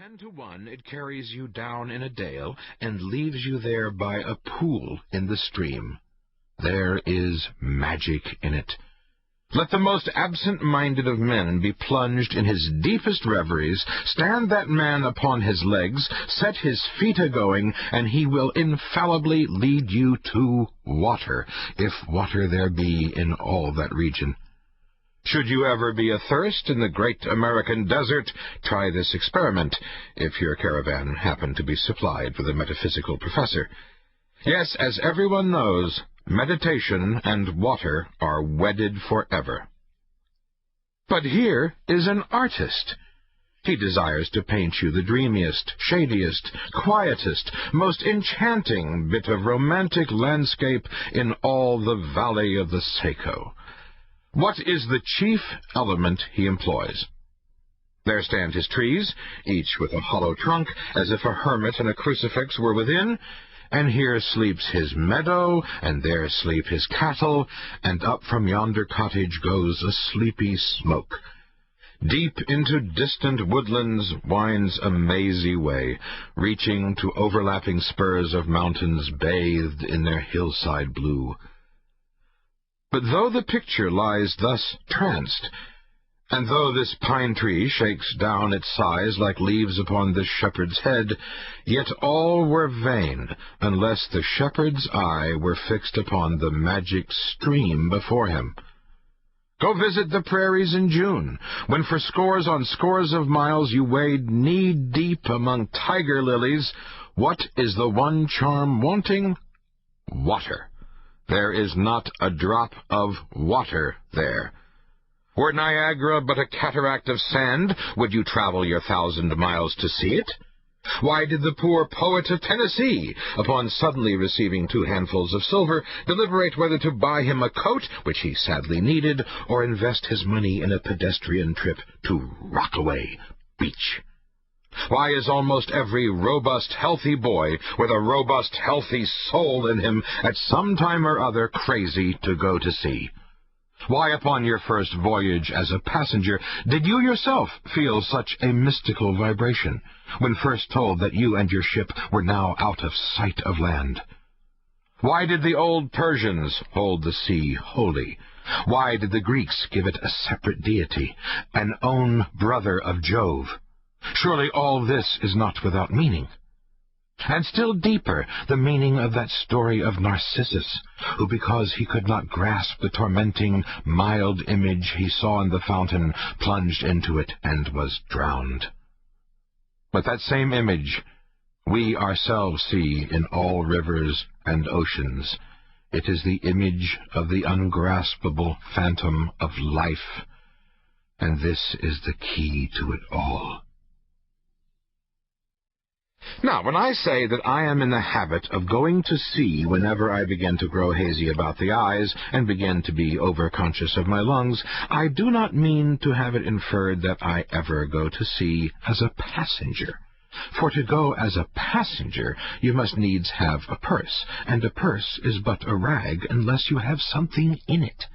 10 to 1, it carries you down in a dale and leaves you there by a pool in the stream. There is magic in it. Let the most absent-minded of men be plunged in his deepest reveries, stand that man upon his legs, set his feet a-going, and he will infallibly lead you to water, if water there be in all that region. Should you ever be athirst in the great American desert, try this experiment, if your caravan happen to be supplied with a metaphysical professor. Yes, as everyone knows, meditation and water are wedded forever. But here is an artist. He desires to paint you the dreamiest, shadiest, quietest, most enchanting bit of romantic landscape in all the valley of the Saco. What is the chief element he employs? There stand his trees, each with a hollow trunk, as if a hermit and a crucifix were within, and here sleeps his meadow, and there sleep his cattle, and up from yonder cottage goes a sleepy smoke. Deep into distant woodlands winds a mazy way, reaching to overlapping spurs of mountains bathed in their hillside blue. But though the picture lies thus tranced, and though this pine tree shakes down its sighs like leaves upon this shepherd's head, yet all were vain, unless the shepherd's eye were fixed upon the magic stream before him. Go visit the prairies in June, when for scores on scores of miles you wade knee-deep among tiger lilies. What is the one charm wanting? Water. There is not a drop of water there. Were Niagara but a cataract of sand, would you travel your 1,000 miles to see it? Why did the poor poet of Tennessee, upon suddenly receiving 2 handfuls of silver, deliberate whether to buy him a coat, which he sadly needed, or invest his money in a pedestrian trip to Rockaway Beach? Why is almost every robust, healthy boy with a robust, healthy soul in him at some time or other crazy to go to sea? Why, upon your first voyage as a passenger, did you yourself feel such a mystical vibration, when first told that you and your ship were now out of sight of land? Why did the old Persians hold the sea holy? Why did the Greeks give it a separate deity, an own brother of Jove? Surely all this is not without meaning. And still deeper, the meaning of that story of Narcissus, who, because he could not grasp the tormenting, mild image he saw in the fountain, plunged into it and was drowned. But that same image we ourselves see in all rivers and oceans. It is the image of the ungraspable phantom of life, and this is the key to it all. Now, when I say that I am in the habit of going to sea whenever I begin to grow hazy about the eyes and begin to be overconscious of my lungs, I do not mean to have it inferred that I ever go to sea as a passenger. For to go as a passenger, you must needs have a purse, and a purse is but a rag unless you have something in it.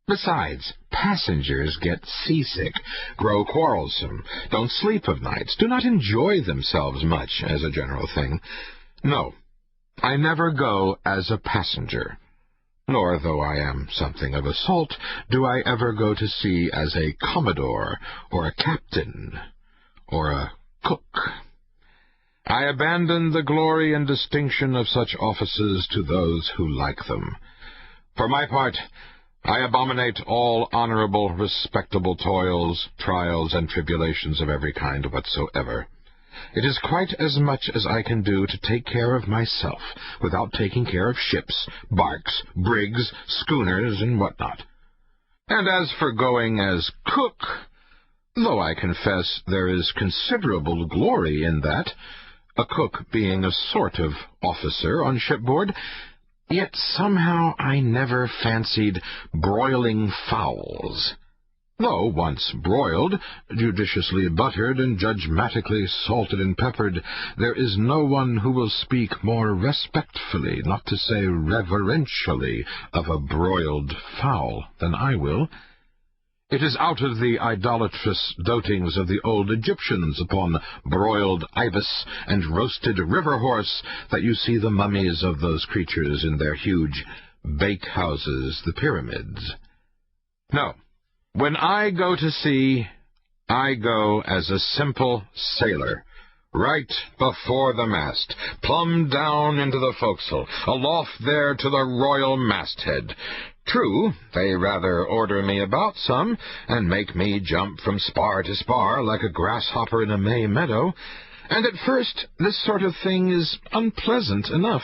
Besides, passengers get seasick, grow quarrelsome, don't sleep of nights, do not enjoy themselves much as a general thing. No, I never go as a passenger, nor, though I am something of a salt, do I ever go to sea as a commodore, or a captain, or a cook. I abandon the glory and distinction of such offices to those who like them. For my part, I abominate all honorable, respectable toils, trials, and tribulations of every kind whatsoever. It is quite as much as I can do to take care of myself, without taking care of ships, barks, brigs, schooners, and what not. And as for going as cook, though I confess there is considerable glory in that, a cook being a sort of officer on shipboard, yet somehow I never fancied broiling fowls. Though once broiled, judiciously buttered, and judgmatically salted and peppered, there is no one who will speak more respectfully, not to say reverentially, of a broiled fowl than I will. It is out of the idolatrous dotings of the old Egyptians upon broiled ibis and roasted river horse that you see the mummies of those creatures in their huge bake-houses, the pyramids. No, when I go to sea, I go as a simple sailor, right before the mast, plumb down into the forecastle, aloft there to the royal masthead. True, they rather order me about some, and make me jump from spar to spar like a grasshopper in a May meadow, and at first this sort of thing is unpleasant enough.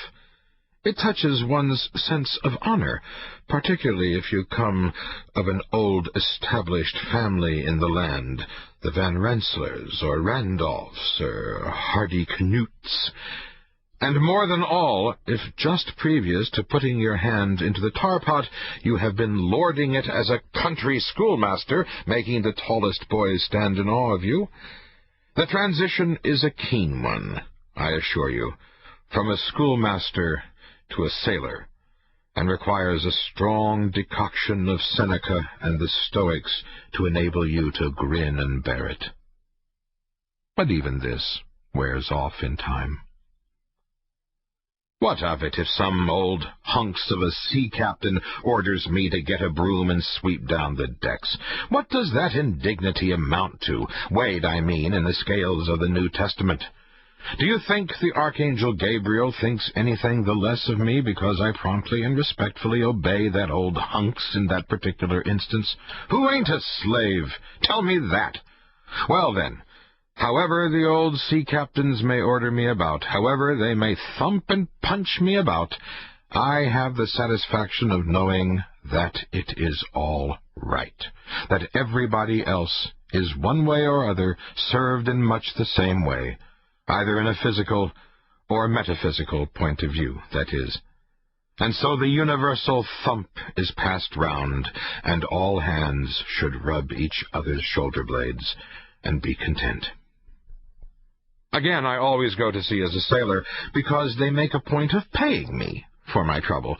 It touches one's sense of honor, particularly if you come of an old established family in the land, the Van Rensselaers, or Randolphs, or Hardy Knutes. And more than all, if just previous to putting your hand into the tar-pot you have been lording it as a country schoolmaster, making the tallest boys stand in awe of you. The transition is a keen one, I assure you, from a schoolmaster to a sailor, and requires a strong decoction of Seneca and the Stoics to enable you to grin and bear it. But even this wears off in time. What of it if some old hunks of a sea captain orders me to get a broom and sweep down the decks? What does that indignity amount to, weighed, I mean, in the scales of the New Testament? Do you think the Archangel Gabriel thinks anything the less of me because I promptly and respectfully obey that old hunks in that particular instance? Who ain't a slave? Tell me that. Well, then, however the old sea captains may order me about, however they may thump and punch me about, I have the satisfaction of knowing that it is all right, that everybody else is one way or other served in much the same way, either in a physical or metaphysical point of view, that is. And so the universal thump is passed round, and all hands should rub each other's shoulder blades and be content. Again, I always go to sea as a sailor because they make a point of paying me for my trouble,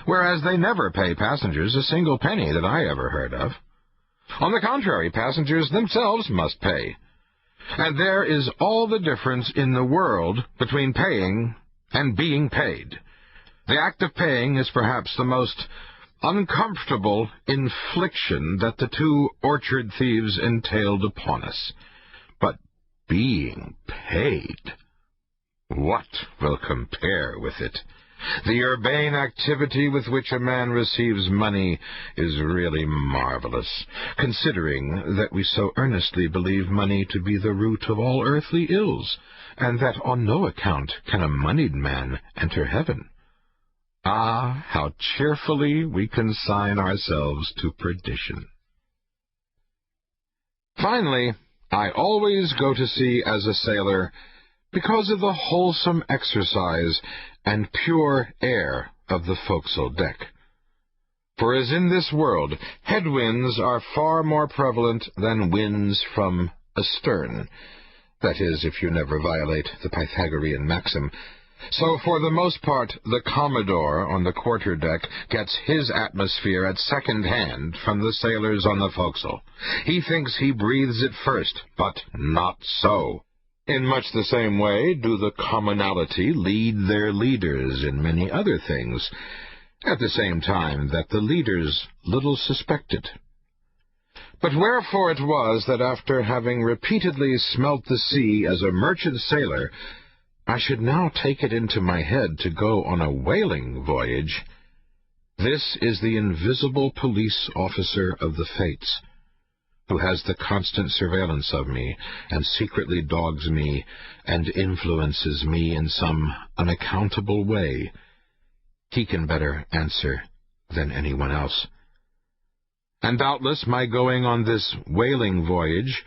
whereas they never pay passengers a single penny that I ever heard of. On the contrary, passengers themselves must pay. And there is all the difference in the world between paying and being paid. The act of paying is perhaps the most uncomfortable infliction that the two orchard thieves entailed upon us. But being paid, what will compare with it? The urbane activity with which a man receives money is really marvelous, considering that we so earnestly believe money to be the root of all earthly ills, and that on no account can a moneyed man enter heaven. Ah, how cheerfully we consign ourselves to perdition. Finally, I always go to sea as a sailor because of the wholesome exercise and pure air of the forecastle deck. For as in this world, headwinds are far more prevalent than winds from astern, that is, if you never violate the Pythagorean maxim. So, for the most part, the Commodore on the quarter-deck gets his atmosphere at second hand from the sailors on the forecastle. He thinks he breathes it first, but not so. In much the same way do the commonalty lead their leaders in many other things, at the same time that the leaders little suspect it. But wherefore it was that after having repeatedly smelt the sea as a merchant sailor, I should now take it into my head to go on a whaling voyage. This is the invisible police officer of the fates, who has the constant surveillance of me, and secretly dogs me, and influences me in some unaccountable way. He can better answer than anyone else. And doubtless my going on this whaling voyage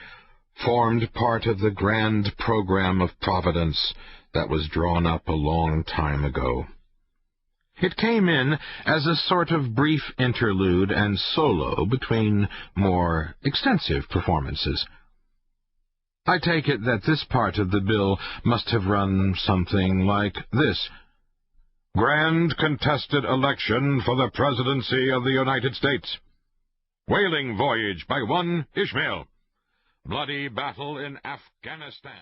formed part of the grand program of Providence that was drawn up a long time ago. It came in as a sort of brief interlude and solo between more extensive performances. I take it that this part of the bill must have run something like this: Grand contested election for the presidency of the United States. Whaling voyage by one Ishmael. Bloody battle in Afghanistan.